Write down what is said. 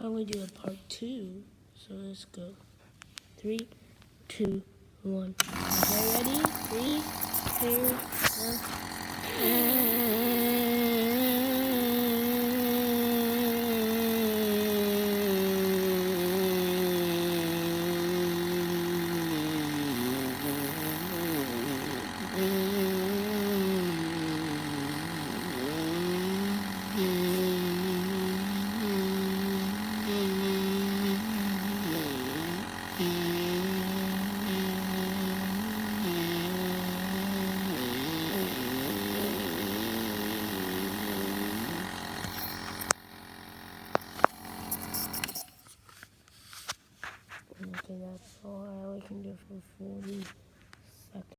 I only do a part 2, so let's go. 3, 2, 1. Okay, ready? 3, 2, 1. Okay, that's all we can do for 40.